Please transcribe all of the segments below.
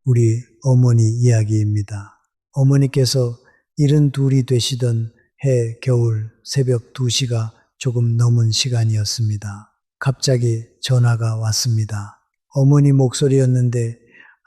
우리 어머니 이야기입니다. 어머니께서 72이 되시던 해 겨울 새벽 2시가 조금 넘은 시간이었습니다. 갑자기 전화가 왔습니다. 어머니 목소리였는데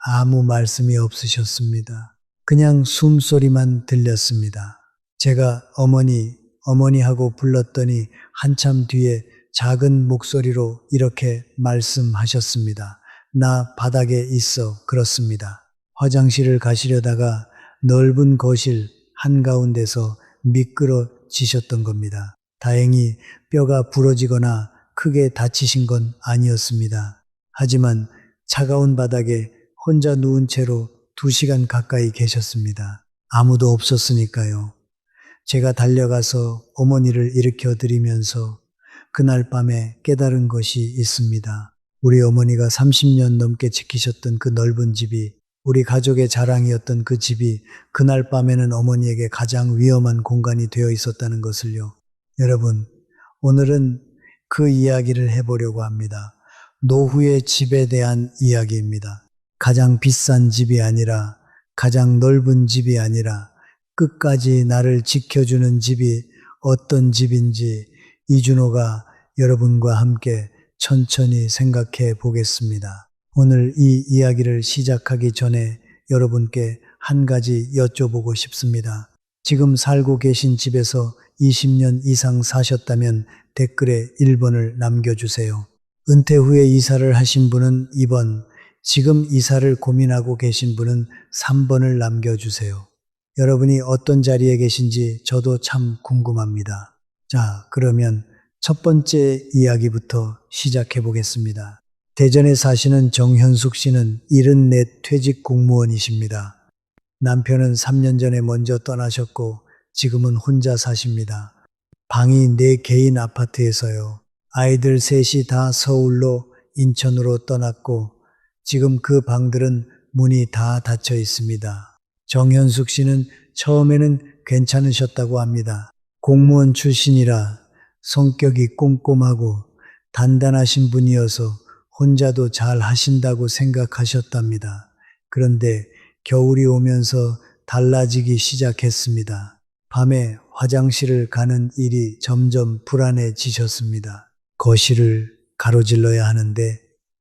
아무 말씀이 없으셨습니다. 그냥 숨소리만 들렸습니다. 제가 어머니 하고 불렀더니 한참 뒤에 작은 목소리로 이렇게 말씀하셨습니다. 나 바닥에 있어. 그렇습니다. 화장실을 가시려다가 넓은 거실 한가운데서 미끄러지셨던 겁니다. 다행히 뼈가 부러지거나 크게 다치신 건 아니었습니다. 하지만 차가운 바닥에 혼자 누운 채로 2시간 가까이 계셨습니다. 아무도 없었으니까요. 제가 달려가서 어머니를 일으켜 드리면서 그날 밤에 깨달은 것이 있습니다. 우리 어머니가 30년 넘게 지키셨던 그 넓은 집이, 우리 가족의 자랑이었던 그 집이 그날 밤에는 어머니에게 가장 위험한 공간이 되어 있었다는 것을요. 여러분, 오늘은 그 이야기를 해보려고 합니다. 노후의 집에 대한 이야기입니다. 가장 비싼 집이 아니라, 가장 넓은 집이 아니라 끝까지 나를 지켜주는 집이 어떤 집인지 이준호가 여러분과 함께 천천히 생각해 보겠습니다. 오늘 이 이야기를 시작하기 전에 여러분께 한 가지 여쭤보고 싶습니다. 지금 살고 계신 집에서 20년 이상 사셨다면 댓글에 1번을 남겨주세요. 은퇴 후에 이사를 하신 분은 2번, 지금 이사를 고민하고 계신 분은 3번을 남겨주세요. 여러분이 어떤 자리에 계신지 저도 참 궁금합니다. 자, 그러면 첫 번째 이야기부터 시작해 보겠습니다. 대전에 사시는 정현숙 씨는 74 퇴직 공무원이십니다. 남편은 3년 전에 먼저 떠나셨고 지금은 혼자 사십니다. 방이 4개인 아파트에서요. 아이들 셋이 다 서울로 인천으로 떠났고 지금 그 방들은 문이 다 닫혀 있습니다. 정현숙 씨는 처음에는 괜찮으셨다고 합니다. 공무원 출신이라 성격이 꼼꼼하고 단단하신 분이어서 혼자도 잘 하신다고 생각하셨답니다. 그런데 겨울이 오면서 달라지기 시작했습니다. 밤에 화장실을 가는 일이 점점 불안해지셨습니다. 거실을 가로질러야 하는데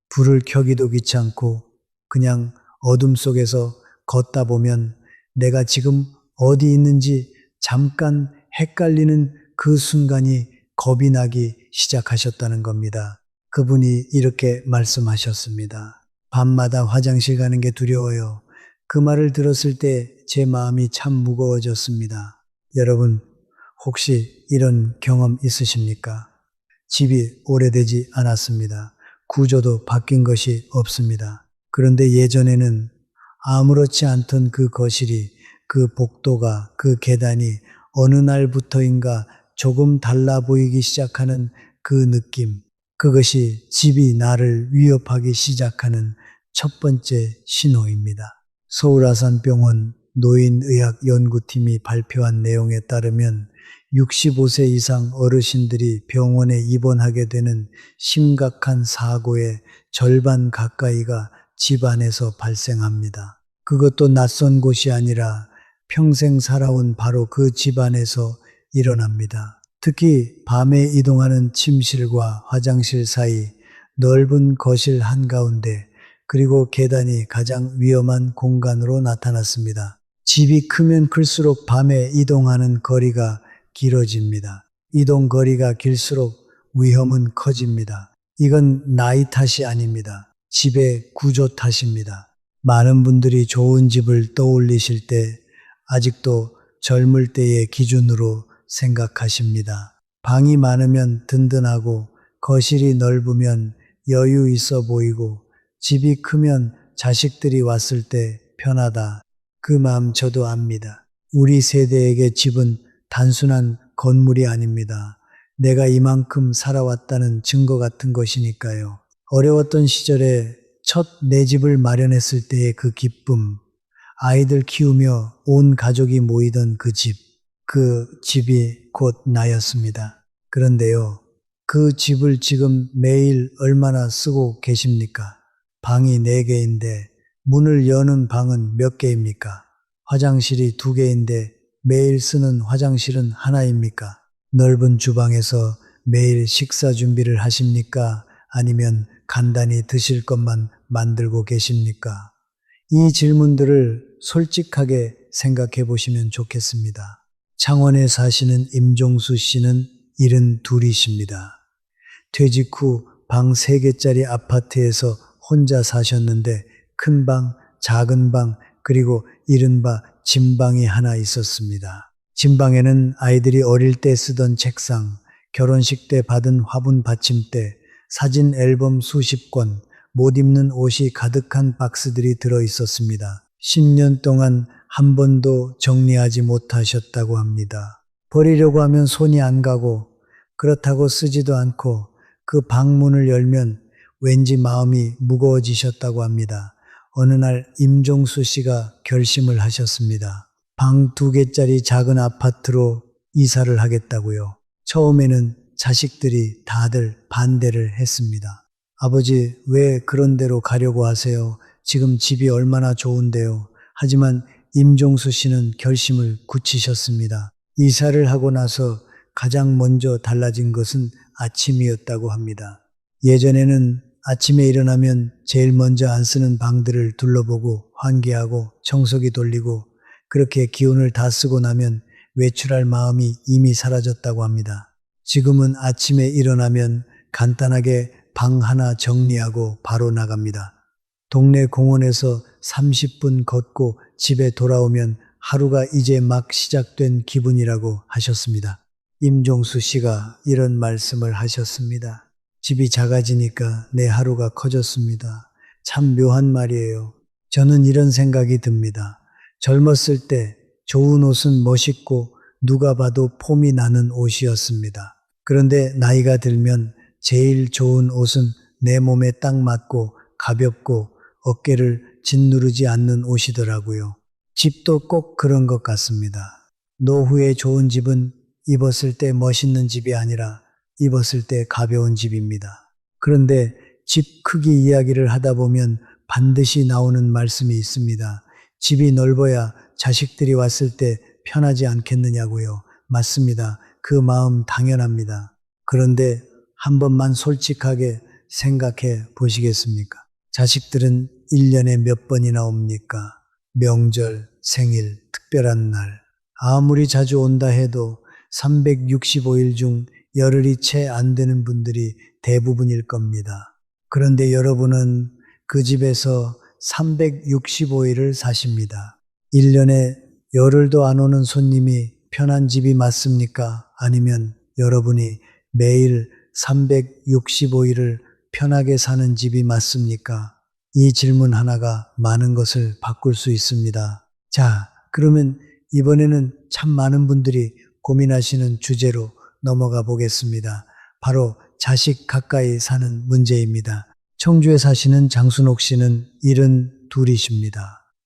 불을 켜기도 귀찮고 그냥 어둠 속에서 걷다 보면 내가 지금 어디 있는지 잠깐 헷갈리는 그 순간이 겁이 나기 시작하셨다는 겁니다. 그분이 이렇게 말씀하셨습니다. 밤마다 화장실 가는 게 두려워요. 그 말을 들었을 때 제 마음이 참 무거워졌습니다. 여러분, 혹시 이런 경험 있으십니까? 집이 오래되지 않았습니다. 구조도 바뀐 것이 없습니다. 그런데 예전에는 아무렇지 않던 그 거실이, 그 복도가, 그 계단이 어느 날부터인가 조금 달라 보이기 시작하는 그 느낌, 그것이 집이 나를 위협하기 시작하는 첫 번째 신호입니다. 서울아산병원 노인의학연구팀이 발표한 내용에 따르면 65세 이상 어르신들이 병원에 입원하게 되는 심각한 사고의 절반 가까이가 집 안에서 발생합니다. 그것도 낯선 곳이 아니라 평생 살아온 바로 그 집 안에서 일어납니다. 특히 밤에 이동하는 침실과 화장실 사이, 넓은 거실 한가운데, 그리고 계단이 가장 위험한 공간으로 나타났습니다. 집이 크면 클수록 밤에 이동하는 거리가 길어집니다. 이동 거리가 길수록 위험은 커집니다. 이건 나이 탓이 아닙니다. 집의 구조 탓입니다. 많은 분들이 좋은 집을 떠올리실 때 아직도 젊을 때의 기준으로 생각하십니다. 방이 많으면 든든하고 거실이 넓으면 여유 있어 보이고 집이 크면 자식들이 왔을 때 편하다. 그 마음 저도 압니다. 우리 세대에게 집은 단순한 건물이 아닙니다. 내가 이만큼 살아왔다는 증거 같은 것이니까요. 어려웠던 시절에 첫 내 집을 마련했을 때의 그 기쁨, 아이들 키우며 온 가족이 모이던 그 집이 곧 나였습니다. 그런데요, 그 집을 지금 매일 얼마나 쓰고 계십니까? 방이 4개인데 문을 여는 방은 몇 개입니까? 화장실이 2개인데 매일 쓰는 화장실은 하나입니까? 넓은 주방에서 매일 식사 준비를 하십니까? 아니면 간단히 드실 것만 만들고 계십니까? 이 질문들을 솔직하게 생각해 보시면 좋겠습니다. 창원에 사시는 임종수 씨는 72이십니다. 퇴직 후 방 3개짜리 아파트에서 혼자 사셨는데 큰 방, 작은 방, 그리고 이른바 진방이 하나 있었습니다. 진방에는 아이들이 어릴 때 쓰던 책상, 결혼식 때 받은 화분 받침대, 사진 앨범 수십 권, 못 입는 옷이 가득한 박스들이 들어 있었습니다. 10년 동안 한 번도 정리하지 못하셨다고 합니다. 버리려고 하면 손이 안 가고 그렇다고 쓰지도 않고 그 방문을 열면 왠지 마음이 무거워지셨다고 합니다. 어느 날 임종수 씨가 결심을 하셨습니다. 방 2개짜리 작은 아파트로 이사를 하겠다고요. 처음에는 자식들이 다들 반대를 했습니다. 아버지, 왜 그런 데로 가려고 하세요? 지금 집이 얼마나 좋은데요. 하지만 임종수 씨는 결심을 굳히셨습니다. 이사를 하고 나서 가장 먼저 달라진 것은 아침이었다고 합니다. 예전에는 아침에 일어나면 제일 먼저 안 쓰는 방들을 둘러보고 환기하고 청소기 돌리고 그렇게 기운을 다 쓰고 나면 외출할 마음이 이미 사라졌다고 합니다. 지금은 아침에 일어나면 간단하게 방 하나 정리하고 바로 나갑니다. 동네 공원에서 30분 걷고 집에 돌아오면 하루가 이제 막 시작된 기분이라고 하셨습니다. 임종수 씨가 이런 말씀을 하셨습니다. 집이 작아지니까 내 하루가 커졌습니다. 참 묘한 말이에요. 저는 이런 생각이 듭니다. 젊었을 때 좋은 옷은 멋있고 누가 봐도 폼이 나는 옷이었습니다. 그런데 나이가 들면 제일 좋은 옷은 내 몸에 딱 맞고 가볍고 어깨를 짓누르지 않는 옷이더라고요. 집도 꼭 그런 것 같습니다. 노후에 좋은 집은 입었을 때 멋있는 집이 아니라 입었을 때 가벼운 집입니다. 그런데 집 크기 이야기를 하다 보면 반드시 나오는 말씀이 있습니다. 집이 넓어야 자식들이 왔을 때 편하지 않겠느냐고요. 맞습니다. 그 마음 당연합니다. 그런데 한 번만 솔직하게 생각해 보시겠습니까? 자식들은 1년에 몇 번이나 옵니까? 명절, 생일, 특별한 날. 아무리 자주 온다 해도 365일 중 열흘이 채 안 되는 분들이 대부분일 겁니다. 그런데 여러분은 그 집에서 365일을 사십니다. 1년에 열흘도 안 오는 손님이 편한 집이 맞습니까? 아니면 여러분이 매일 365일을 편하게 사는 집이 맞습니까? 이 질문 하나가 많은 것을 바꿀 수 있습니다. 자, 그러면 이번에는 참 많은 분들이 고민하시는 주제로 넘어가 보겠습니다. 바로 자식 가까이 사는 문제입니다. 청주에 사시는 장순옥 씨는 72이십니다.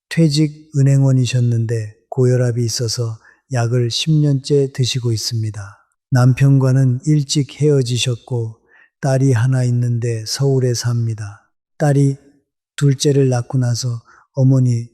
퇴직 은행원이셨는데 고혈압이 있어서 약을 10년째 드시고 있습니다. 남편과는 일찍 헤어지셨고 딸이 하나 있는데 서울에 삽니다. 딸이 둘째를 낳고 나서 어머니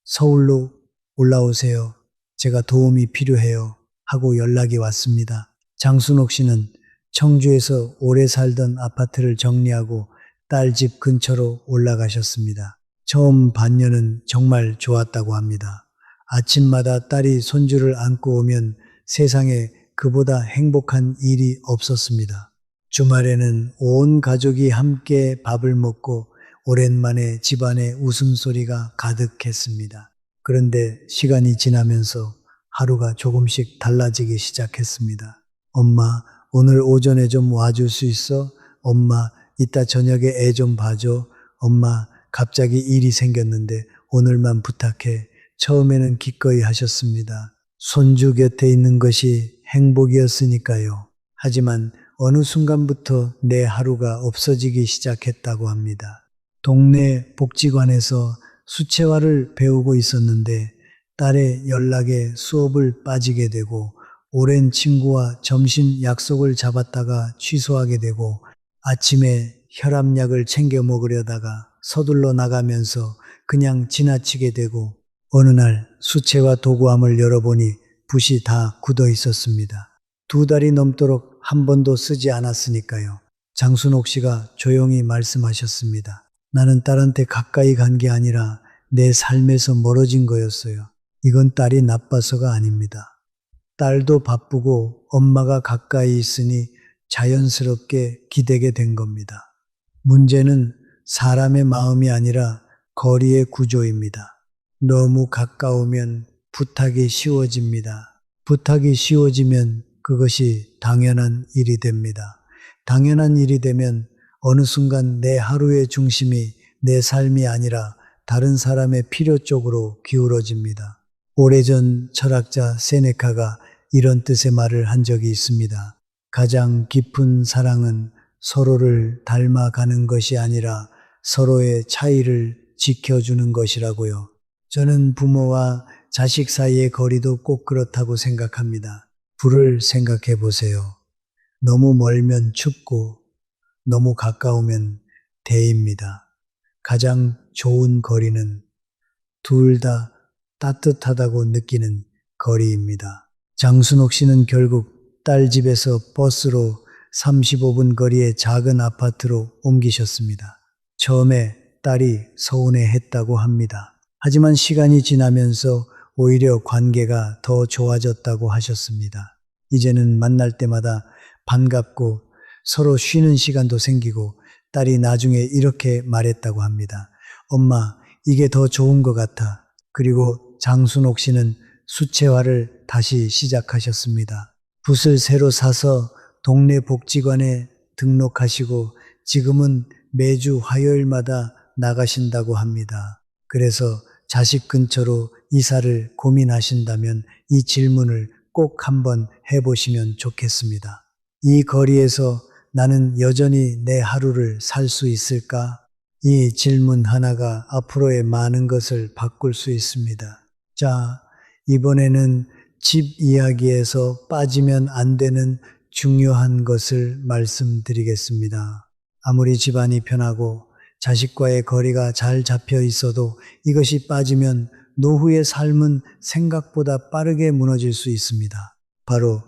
서울로 올라오세요. 제가 도움이 필요해요. 하고 연락이 왔습니다. 장순옥 씨는 청주에서 오래 살던 아파트를 정리하고 딸 집 근처로 올라가셨습니다. 처음 반년은 정말 좋았다고 합니다. 아침마다 딸이 손주를 안고 오면 세상에 그보다 행복한 일이 없었습니다. 주말에는 온 가족이 함께 밥을 먹고 오랜만에 집안에 웃음소리가 가득했습니다. 그런데 시간이 지나면서 하루가 조금씩 달라지기 시작했습니다. 엄마, 오늘 오전에 좀 와줄 수 있어? 엄마, 이따 저녁에 애 좀 봐줘. 엄마, 갑자기 일이 생겼는데 오늘만 부탁해. 처음에는 기꺼이 하셨습니다. 손주 곁에 있는 것이 행복이었으니까요. 하지만 어느 순간부터 내 하루가 없어지기 시작했다고 합니다. 동네 복지관에서 수채화를 배우고 있었는데 딸의 연락에 수업을 빠지게 되고 오랜 친구와 점심 약속을 잡았다가 취소하게 되고 아침에 혈압약을 챙겨 먹으려다가 서둘러 나가면서 그냥 지나치게 되고 어느 날 수채화 도구함을 열어보니 붓이 다 굳어 있었습니다. 2달이 넘도록 한 번도 쓰지 않았으니까요. 장순옥 씨가 조용히 말씀하셨습니다. 나는 딸한테 가까이 간 게 아니라 내 삶에서 멀어진 거였어요. 이건 딸이 나빠서가 아닙니다. 딸도 바쁘고 엄마가 가까이 있으니 자연스럽게 기대게 된 겁니다. 문제는 사람의 마음이 아니라 거리의 구조입니다. 너무 가까우면 부탁이 쉬워집니다. 부탁이 쉬워지면 그것이 당연한 일이 됩니다. 당연한 일이 되면 어느 순간 내 하루의 중심이 내 삶이 아니라 다른 사람의 필요 쪽으로 기울어집니다. 오래전 철학자 세네카가 이런 뜻의 말을 한 적이 있습니다. 가장 깊은 사랑은 서로를 닮아가는 것이 아니라 서로의 차이를 지켜주는 것이라고요. 저는 부모와 자식 사이의 거리도 꼭 그렇다고 생각합니다. 불을 생각해 보세요. 너무 멀면 춥고 너무 가까우면 데입니다. 가장 좋은 거리는 둘 다 따뜻하다고 느끼는 거리입니다. 장순옥 씨는 결국 딸 집에서 버스로 35분 거리의 작은 아파트로 옮기셨습니다. 처음에 딸이 서운해했다고 합니다. 하지만 시간이 지나면서 오히려 관계가 더 좋아졌다고 하셨습니다. 이제는 만날 때마다 반갑고 서로 쉬는 시간도 생기고 딸이 나중에 이렇게 말했다고 합니다. 엄마, 이게 더 좋은 것 같아. 그리고 장순옥 씨는 수채화를 다시 시작하셨습니다. 붓을 새로 사서 동네 복지관에 등록하시고 지금은 매주 화요일마다 나가신다고 합니다. 그래서 자식 근처로 이사를 고민하신다면 이 질문을 꼭 한번 해보시면 좋겠습니다. 이 거리에서 나는 여전히 내 하루를 살 수 있을까? 이 질문 하나가 앞으로의 많은 것을 바꿀 수 있습니다. 자, 이번에는 집 이야기에서 빠지면 안 되는 중요한 것을 말씀드리겠습니다. 아무리 집안이 편하고 자식과의 거리가 잘 잡혀 있어도 이것이 빠지면 노후의 삶은 생각보다 빠르게 무너질 수 있습니다. 바로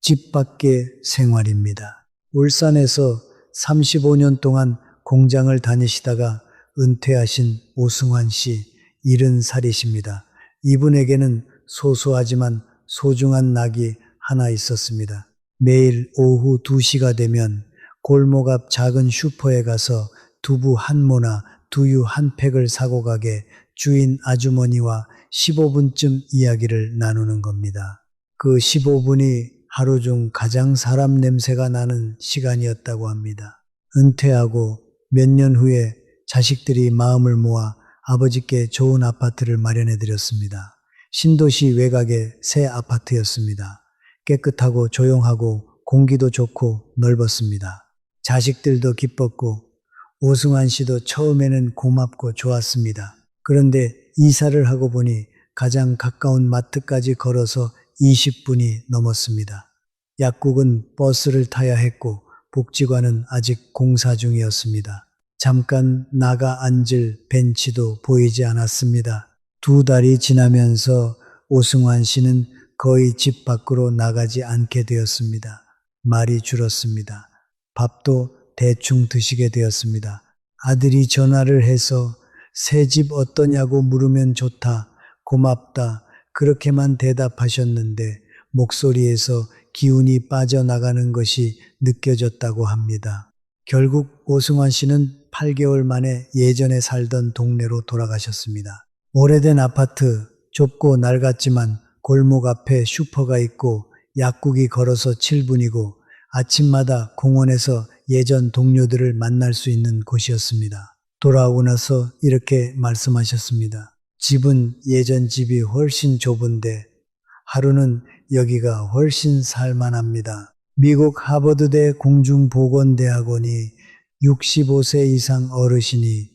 집 밖의 생활입니다. 울산에서 35년 동안 공장을 다니시다가 은퇴하신 오승환 씨, 70살이십니다. 이분에게는 소소하지만 소중한 낙이 하나 있었습니다. 매일 오후 2시가 되면 골목 앞 작은 슈퍼에 가서 두부 한 모나 두유 한 팩을 사고 가게 주인 아주머니와 15분쯤 이야기를 나누는 겁니다. 그 15분이 하루 중 가장 사람 냄새가 나는 시간이었다고 합니다. 은퇴하고 몇 년 후에 자식들이 마음을 모아 아버지께 좋은 아파트를 마련해 드렸습니다. 신도시 외곽의 새 아파트였습니다. 깨끗하고 조용하고 공기도 좋고 넓었습니다. 자식들도 기뻤고 오승환 씨도 처음에는 고맙고 좋았습니다. 그런데 이사를 하고 보니 가장 가까운 마트까지 걸어서 20분이 넘었습니다. 약국은 버스를 타야 했고 복지관은 아직 공사 중이었습니다. 잠깐 나가 앉을 벤치도 보이지 않았습니다. 2달이 지나면서 오승환 씨는 거의 집 밖으로 나가지 않게 되었습니다. 말이 줄었습니다. 밥도 대충 드시게 되었습니다. 아들이 전화를 해서 새 집 어떠냐고 물으면 좋다, 고맙다, 그렇게만 대답하셨는데 목소리에서 기운이 빠져나가는 것이 느껴졌다고 합니다. 결국 오승환 씨는 8개월 만에 예전에 살던 동네로 돌아가셨습니다. 오래된 아파트, 좁고 낡았지만 골목 앞에 슈퍼가 있고 약국이 걸어서 7분이고 아침마다 공원에서 예전 동료들을 만날 수 있는 곳이었습니다. 돌아오고 나서 이렇게 말씀하셨습니다. 집은 예전 집이 훨씬 좁은데 하루는 여기가 훨씬 살만합니다. 미국 하버드대 공중보건대학원이 65세 이상 어르신이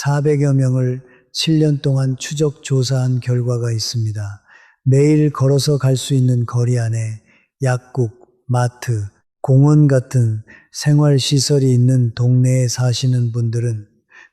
400여 명을 7년 동안 추적 조사한 결과가 있습니다. 매일 걸어서 갈 수 있는 거리 안에 약국, 마트, 공원 같은 생활시설이 있는 동네에 사시는 분들은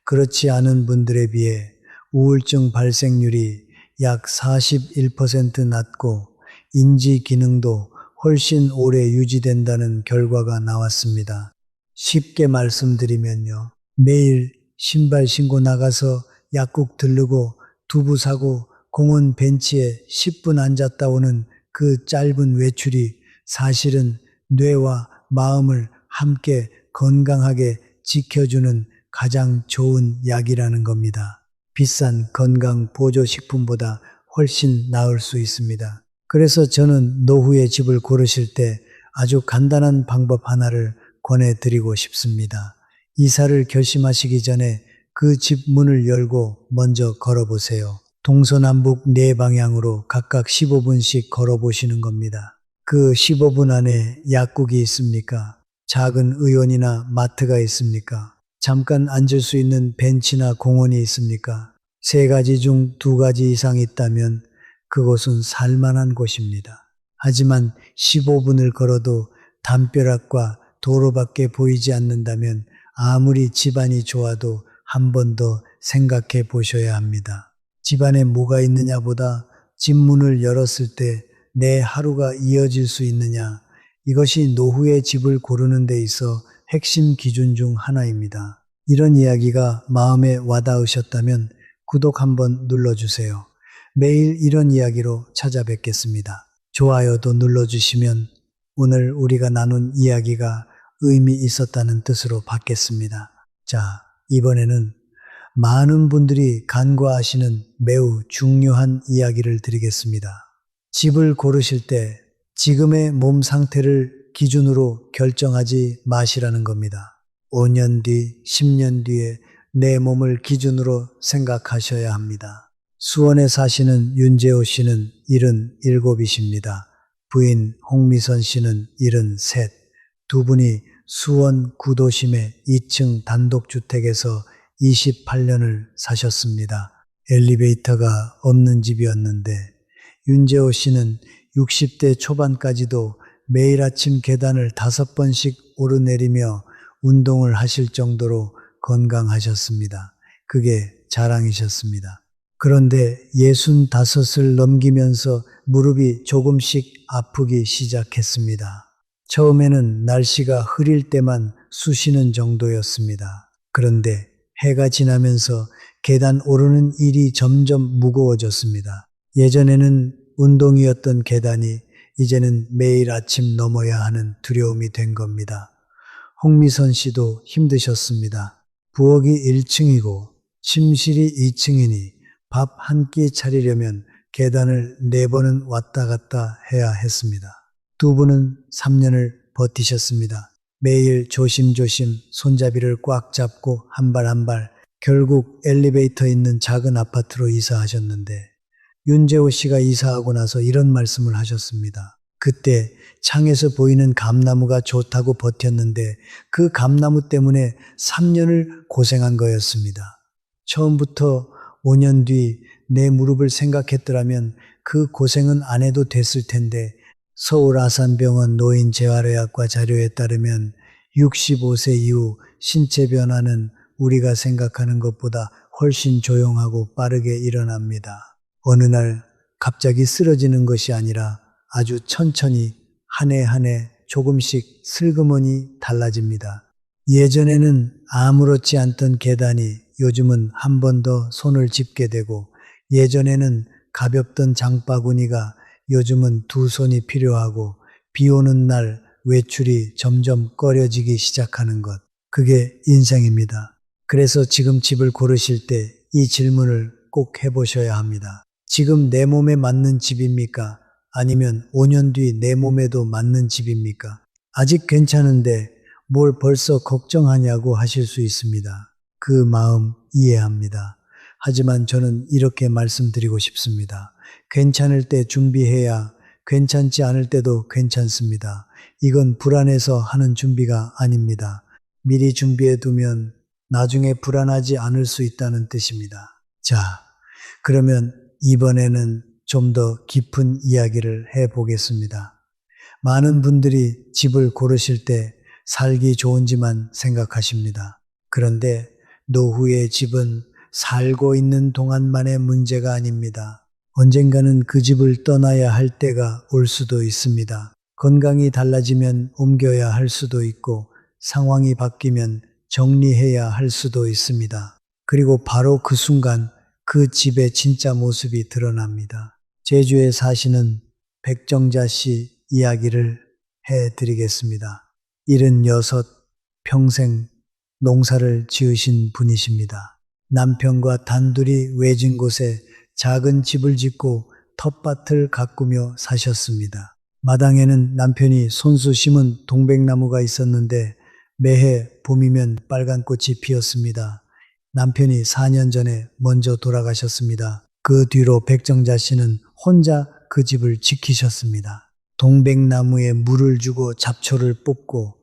그렇지 않은 분들에 비해 우울증 발생률이 약 41% 낮고 인지 기능도 훨씬 오래 유지된다는 결과가 나왔습니다. 쉽게 말씀드리면요. 매일 신발 신고 나가서 약국 들르고 두부 사고 공원 벤치에 10분 앉았다 오는 그 짧은 외출이 사실은 뇌와 마음을 함께 건강하게 지켜주는 가장 좋은 약이라는 겁니다. 비싼 건강 보조식품보다 훨씬 나을 수 있습니다. 그래서 저는 노후의 집을 고르실 때 아주 간단한 방법 하나를 권해드리고 싶습니다. 이사를 결심하시기 전에 그 집 문을 열고 먼저 걸어보세요. 동서남북 네 방향으로 각각 15분씩 걸어보시는 겁니다. 그 15분 안에 약국이 있습니까? 작은 의원이나 마트가 있습니까? 잠깐 앉을 수 있는 벤치나 공원이 있습니까? 세 가지 중 두 가지 이상 있다면 그곳은 살만한 곳입니다. 하지만 15분을 걸어도 담벼락과 도로밖에 보이지 않는다면 아무리 집안이 좋아도 한 번 더 생각해 보셔야 합니다. 집안에 뭐가 있느냐보다 집 문을 열었을 때 내 하루가 이어질 수 있느냐, 이것이 노후의 집을 고르는 데 있어 핵심 기준 중 하나입니다. 이런 이야기가 마음에 와닿으셨다면 구독 한번 눌러주세요. 매일 이런 이야기로 찾아뵙겠습니다. 좋아요도 눌러주시면 오늘 우리가 나눈 이야기가 의미 있었다는 뜻으로 받겠습니다. 자, 이번에는 많은 분들이 간과하시는 매우 중요한 이야기를 드리겠습니다. 집을 고르실 때 지금의 몸 상태를 기준으로 결정하지 마시라는 겁니다. 5년 뒤, 10년 뒤에 내 몸을 기준으로 생각하셔야 합니다. 수원에 사시는 윤재호 씨는 77이십니다. 부인 홍미선 씨는 73. 두 분이 수원 구도심의 2층 단독주택에서 28년을 사셨습니다. 엘리베이터가 없는 집이었는데 윤재호 씨는 60대 초반까지도 매일 아침 계단을 5번씩 오르내리며 운동을 하실 정도로 건강하셨습니다. 그게 자랑이셨습니다. 그런데 65을 넘기면서 무릎이 조금씩 아프기 시작했습니다. 처음에는 날씨가 흐릴 때만 쑤시는 정도였습니다. 그런데 해가 지나면서 계단 오르는 일이 점점 무거워졌습니다. 예전에는 운동이었던 계단이 이제는 매일 아침 넘어야 하는 두려움이 된 겁니다. 홍미선 씨도 힘드셨습니다. 부엌이 1층이고 침실이 2층이니 밥 한 끼 차리려면 계단을 4번은 왔다 갔다 해야 했습니다. 두 분은 3년을 버티셨습니다. 매일 조심조심 손잡이를 꽉 잡고 한 발 한 발 결국 엘리베이터 있는 작은 아파트로 이사하셨는데 윤재호 씨가 이사하고 나서 이런 말씀을 하셨습니다. 그때 창에서 보이는 감나무가 좋다고 버텼는데 그 감나무 때문에 3년을 고생한 거였습니다. 처음부터 5년 뒤 내 무릎을 생각했더라면 그 고생은 안 해도 됐을 텐데 서울 아산병원 노인재활의학과 자료에 따르면 65세 이후 신체 변화는 우리가 생각하는 것보다 훨씬 조용하고 빠르게 일어납니다. 어느 날 갑자기 쓰러지는 것이 아니라 아주 천천히 한 해 한 해 조금씩 슬그머니 달라집니다. 예전에는 아무렇지 않던 계단이 요즘은 한 번 더 손을 짚게 되고 예전에는 가볍던 장바구니가 요즘은 두 손이 필요하고 비 오는 날 외출이 점점 꺼려지기 시작하는 것. 그게 인생입니다. 그래서 지금 집을 고르실 때 이 질문을 꼭 해보셔야 합니다. 지금 내 몸에 맞는 집입니까? 아니면 5년 뒤 내 몸에도 맞는 집입니까? 아직 괜찮은데 뭘 벌써 걱정하냐고 하실 수 있습니다. 그 마음 이해합니다. 하지만 저는 이렇게 말씀드리고 싶습니다. 괜찮을 때 준비해야 괜찮지 않을 때도 괜찮습니다. 이건 불안해서 하는 준비가 아닙니다. 미리 준비해 두면 나중에 불안하지 않을 수 있다는 뜻입니다. 자, 그러면 이번에는 좀 더 깊은 이야기를 해보겠습니다. 많은 분들이 집을 고르실 때 살기 좋은지만 생각하십니다. 그런데 노후의 집은 살고 있는 동안만의 문제가 아닙니다. 언젠가는 그 집을 떠나야 할 때가 올 수도 있습니다. 건강이 달라지면 옮겨야 할 수도 있고 상황이 바뀌면 정리해야 할 수도 있습니다. 그리고 바로 그 순간 그 집의 진짜 모습이 드러납니다. 제주에 사시는 백정자 씨 이야기를 해드리겠습니다. 76 평생 농사를 지으신 분이십니다. 남편과 단둘이 외진 곳에 작은 집을 짓고 텃밭을 가꾸며 사셨습니다. 마당에는 남편이 손수 심은 동백나무가 있었는데 매해 봄이면 빨간 꽃이 피었습니다. 남편이 4년 전에 먼저 돌아가셨습니다. 그 뒤로 백정자 씨는 혼자 그 집을 지키셨습니다. 동백나무에 물을 주고 잡초를 뽑고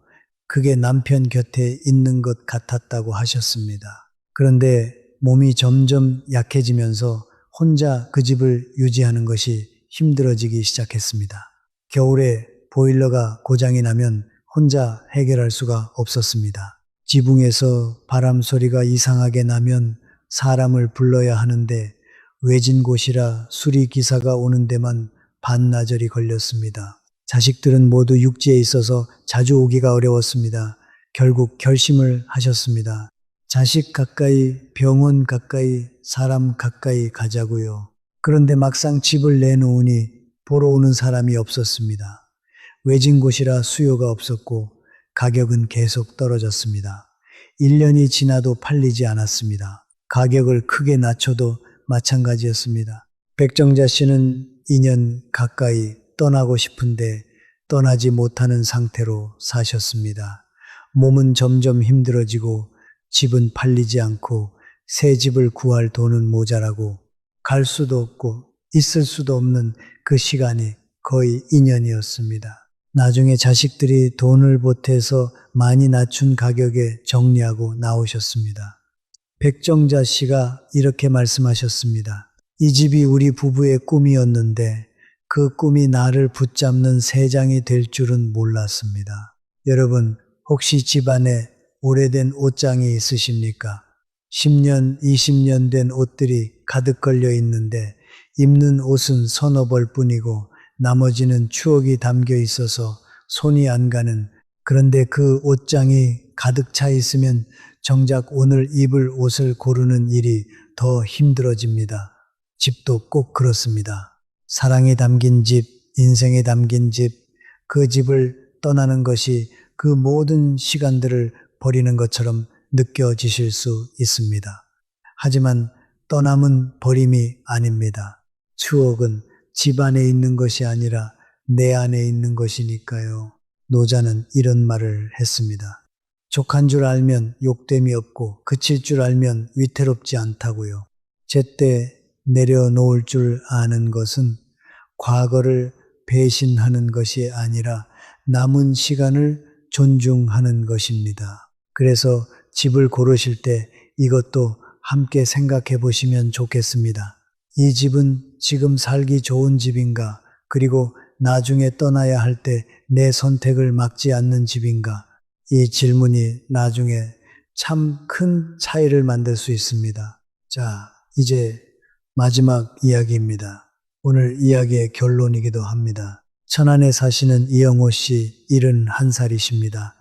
그게 남편 곁에 있는 것 같았다고 하셨습니다. 그런데 몸이 점점 약해지면서 혼자 그 집을 유지하는 것이 힘들어지기 시작했습니다. 겨울에 보일러가 고장이 나면 혼자 해결할 수가 없었습니다. 지붕에서 바람 소리가 이상하게 나면 사람을 불러야 하는데 외진 곳이라 수리 기사가 오는 데만 반나절이 걸렸습니다. 자식들은 모두 육지에 있어서 자주 오기가 어려웠습니다. 결국 결심을 하셨습니다. 자식 가까이, 병원 가까이, 사람 가까이 가자고요. 그런데 막상 집을 내놓으니 보러 오는 사람이 없었습니다. 외진 곳이라 수요가 없었고 가격은 계속 떨어졌습니다. 1년이 지나도 팔리지 않았습니다. 가격을 크게 낮춰도 마찬가지였습니다. 백정자 씨는 2년 가까이 떠나고 싶은데 떠나지 못하는 상태로 사셨습니다. 몸은 점점 힘들어지고 집은 팔리지 않고 새 집을 구할 돈은 모자라고 갈 수도 없고 있을 수도 없는 그 시간이 거의 2년이었습니다. 나중에 자식들이 돈을 보태서 많이 낮춘 가격에 정리하고 나오셨습니다. 백정자 씨가 이렇게 말씀하셨습니다. 이 집이 우리 부부의 꿈이었는데 그 꿈이 나를 붙잡는 새장이 될 줄은 몰랐습니다. 여러분, 혹시 집안에 오래된 옷장이 있으십니까? 10년, 20년 된 옷들이 가득 걸려 있는데 입는 옷은 서너 벌 뿐이고 나머지는 추억이 담겨 있어서 손이 안 가는, 그런데 그 옷장이 가득 차 있으면 정작 오늘 입을 옷을 고르는 일이 더 힘들어집니다. 집도 꼭 그렇습니다. 사랑이 담긴 집, 인생이 담긴 집, 그 집을 떠나는 것이 그 모든 시간들을 버리는 것처럼 느껴지실 수 있습니다. 하지만 떠남은 버림이 아닙니다. 추억은 집 안에 있는 것이 아니라 내 안에 있는 것이니까요. 노자는 이런 말을 했습니다. 족한 줄 알면 욕됨이 없고 그칠 줄 알면 위태롭지 않다고요. 제때 내려놓을 줄 아는 것은 과거를 배신하는 것이 아니라 남은 시간을 존중하는 것입니다. 그래서 집을 고르실 때 이것도 함께 생각해 보시면 좋겠습니다. 이 집은 지금 살기 좋은 집인가? 그리고 나중에 떠나야 할 때 내 선택을 막지 않는 집인가? 이 질문이 나중에 참 큰 차이를 만들 수 있습니다. 자, 이제 마지막 이야기입니다. 오늘 이야기의 결론이기도 합니다. 천안에 사시는 이영호 씨 71살이십니다.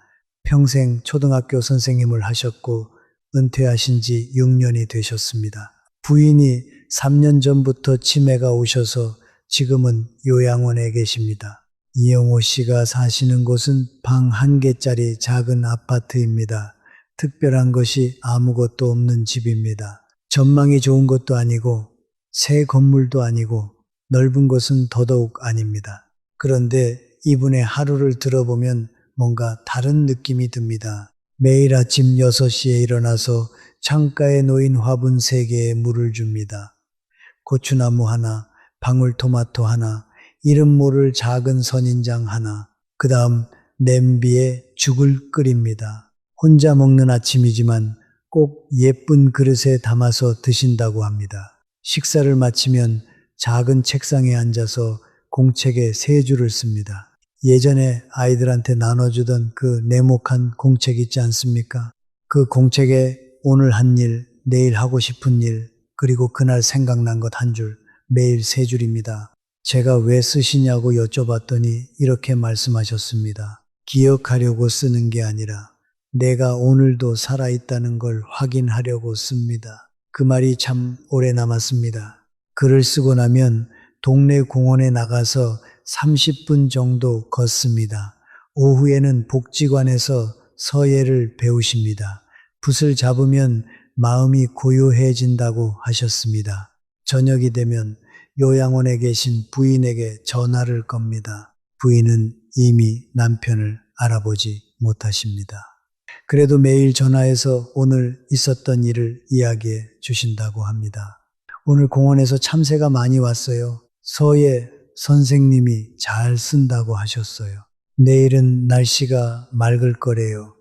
평생 초등학교 선생님을 하셨고 은퇴하신 지 6년이 되셨습니다. 부인이 3년 전부터 치매가 오셔서 지금은 요양원에 계십니다. 이영호 씨가 사시는 곳은 방 1개짜리 작은 아파트입니다. 특별한 것이 아무것도 없는 집입니다. 전망이 좋은 것도 아니고 새 건물도 아니고 넓은 곳은 더더욱 아닙니다. 그런데 이분의 하루를 들어보면 뭔가 다른 느낌이 듭니다. 매일 아침 6시에 일어나서 창가에 놓인 화분 3개에 물을 줍니다. 고추나무 하나, 방울토마토 하나, 이름 모를 작은 선인장 하나, 그 다음 냄비에 죽을 끓입니다. 혼자 먹는 아침이지만 꼭 예쁜 그릇에 담아서 드신다고 합니다. 식사를 마치면 작은 책상에 앉아서 공책에 3줄을 씁니다. 예전에 아이들한테 나눠주던 그 네모칸 공책 있지 않습니까? 그 공책에 오늘 한 일, 내일 하고 싶은 일, 그리고 그날 생각난 것 한 줄, 매일 세 줄입니다. 제가 왜 쓰시냐고 여쭤봤더니 이렇게 말씀하셨습니다. 기억하려고 쓰는 게 아니라 내가 오늘도 살아있다는 걸 확인하려고 씁니다. 그 말이 참 오래 남았습니다. 글을 쓰고 나면 동네 공원에 나가서 30분 정도 걷습니다. 오후에는 복지관에서 서예를 배우십니다. 붓을 잡으면 마음이 고요해진다고 하셨습니다. 저녁이 되면 요양원에 계신 부인에게 전화를 겁니다. 부인은 이미 남편을 알아보지 못하십니다. 그래도 매일 전화해서 오늘 있었던 일을 이야기해 주신다고 합니다. 오늘 공원에서 참새가 많이 왔어요. 서예 선생님이 잘 쓴다고 하셨어요. 내일은 날씨가 맑을 거래요.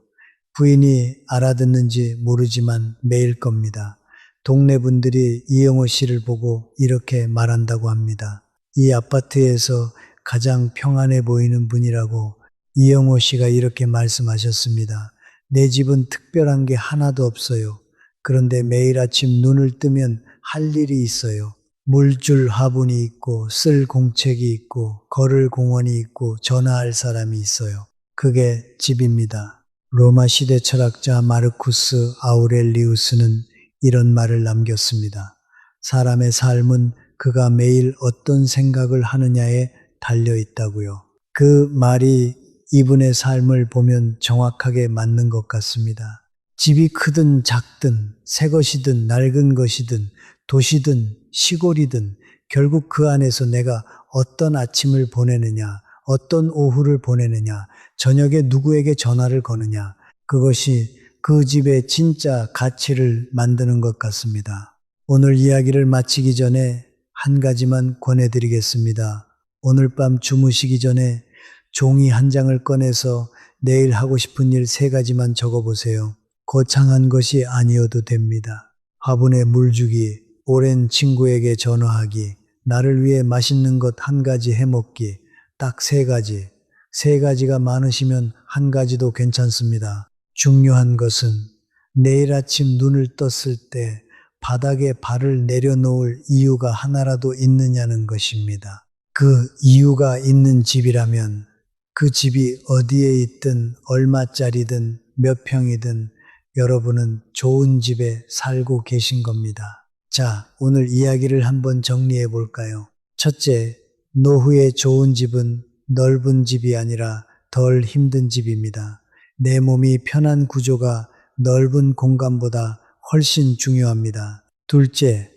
부인이 알아듣는지 모르지만 매일 겁니다. 동네 분들이 이영호 씨를 보고 이렇게 말한다고 합니다. 이 아파트에서 가장 평안해 보이는 분이라고 이영호 씨가 이렇게 말씀하셨습니다. 내 집은 특별한 게 하나도 없어요. 그런데 매일 아침 눈을 뜨면 할 일이 있어요. 물줄 화분이 있고 쓸 공책이 있고 걸을 공원이 있고 전화할 사람이 있어요. 그게 집입니다. 로마 시대 철학자 마르쿠스 아우렐리우스는 이런 말을 남겼습니다. 사람의 삶은 그가 매일 어떤 생각을 하느냐에 달려 있다고요. 그 말이 이분의 삶을 보면 정확하게 맞는 것 같습니다. 집이 크든 작든 새 것이든 낡은 것이든 도시든 시골이든 결국 그 안에서 내가 어떤 아침을 보내느냐, 어떤 오후를 보내느냐, 저녁에 누구에게 전화를 거느냐, 그것이 그 집의 진짜 가치를 만드는 것 같습니다. 오늘 이야기를 마치기 전에 한 가지만 권해드리겠습니다. 오늘 밤 주무시기 전에 종이 한 장을 꺼내서 내일 하고 싶은 일 3가지만 적어보세요. 거창한 것이 아니어도 됩니다. 화분에 물 주기, 오랜 친구에게 전화하기, 나를 위해 맛있는 것 1가지 해먹기, 딱 3가지. 3가지가 많으시면 1가지도 괜찮습니다. 중요한 것은 내일 아침 눈을 떴을 때 바닥에 발을 내려놓을 이유가 하나라도 있느냐는 것입니다. 그 이유가 있는 집이라면 그 집이 어디에 있든 얼마짜리든 몇 평이든 여러분은 좋은 집에 살고 계신 겁니다. 자, 오늘 이야기를 한번 정리해 볼까요? 첫째, 노후의 좋은 집은 넓은 집이 아니라 덜 힘든 집입니다. 내 몸이 편한 구조가 넓은 공간보다 훨씬 중요합니다. 둘째,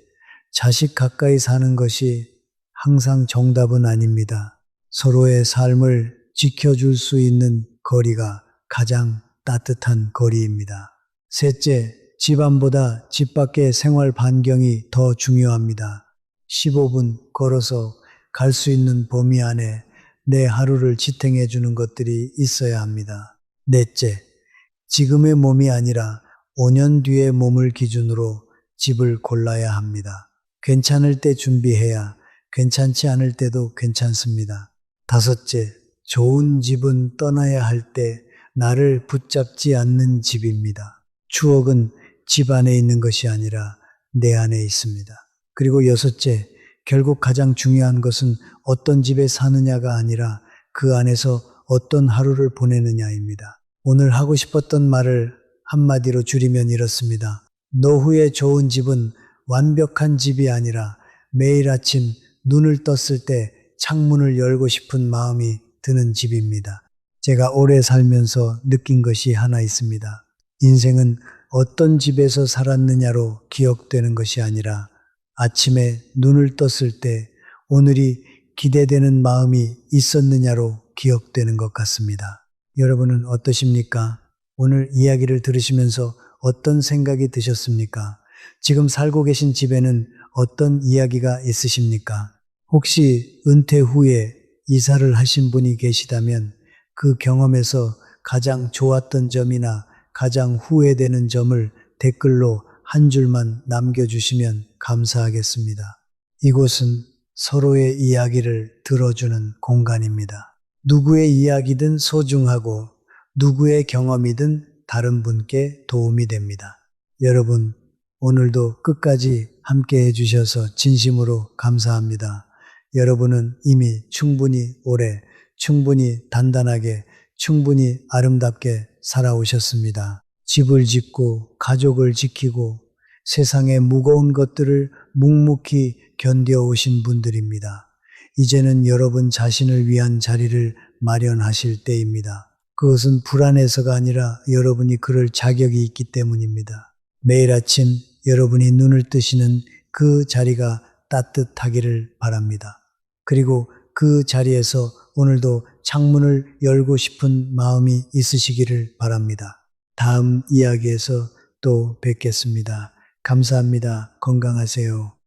자식 가까이 사는 것이 항상 정답은 아닙니다. 서로의 삶을 지켜줄 수 있는 거리가 가장 따뜻한 거리입니다. 셋째, 집안보다 집 밖의 생활 반경이 더 중요합니다. 15분 걸어서 갈 수 있는 범위 안에 내 하루를 지탱해 주는 것들이 있어야 합니다. 넷째, 지금의 몸이 아니라 5년 뒤의 몸을 기준으로 집을 골라야 합니다. 괜찮을 때 준비해야 괜찮지 않을 때도 괜찮습니다. 다섯째, 좋은 집은 떠나야 할 때 나를 붙잡지 않는 집입니다. 추억은 집 안에 있는 것이 아니라 내 안에 있습니다. 그리고 여섯째, 결국 가장 중요한 것은 어떤 집에 사느냐가 아니라 그 안에서 어떤 하루를 보내느냐입니다. 오늘 하고 싶었던 말을 한마디로 줄이면 이렇습니다. 노후의 좋은 집은 완벽한 집이 아니라 매일 아침 눈을 떴을 때 창문을 열고 싶은 마음이 드는 집입니다. 제가 오래 살면서 느낀 것이 하나 있습니다. 인생은 어떤 집에서 살았느냐로 기억되는 것이 아니라 아침에 눈을 떴을 때 오늘이 기대되는 마음이 있었느냐로 기억되는 것 같습니다. 여러분은 어떠십니까? 오늘 이야기를 들으시면서 어떤 생각이 드셨습니까? 지금 살고 계신 집에는 어떤 이야기가 있으십니까? 혹시 은퇴 후에 이사를 하신 분이 계시다면 그 경험에서 가장 좋았던 점이나 가장 후회되는 점을 댓글로 한 줄만 남겨주시면 감사하겠습니다. 이곳은 서로의 이야기를 들어주는 공간입니다. 누구의 이야기든 소중하고 누구의 경험이든 다른 분께 도움이 됩니다. 여러분, 오늘도 끝까지 함께 해주셔서 진심으로 감사합니다. 여러분은 이미 충분히 오래, 충분히 단단하게, 충분히 아름답게 살아오셨습니다. 집을 짓고 가족을 지키고 세상의 무거운 것들을 묵묵히 견뎌오신 분들입니다. 이제는 여러분 자신을 위한 자리를 마련하실 때입니다. 그것은 불안해서가 아니라 여러분이 그럴 자격이 있기 때문입니다. 매일 아침 여러분이 눈을 뜨시는 그 자리가 따뜻하기를 바랍니다. 그리고 그 자리에서 오늘도 창문을 열고 싶은 마음이 있으시기를 바랍니다. 다음 이야기에서 또 뵙겠습니다. 감사합니다. 건강하세요.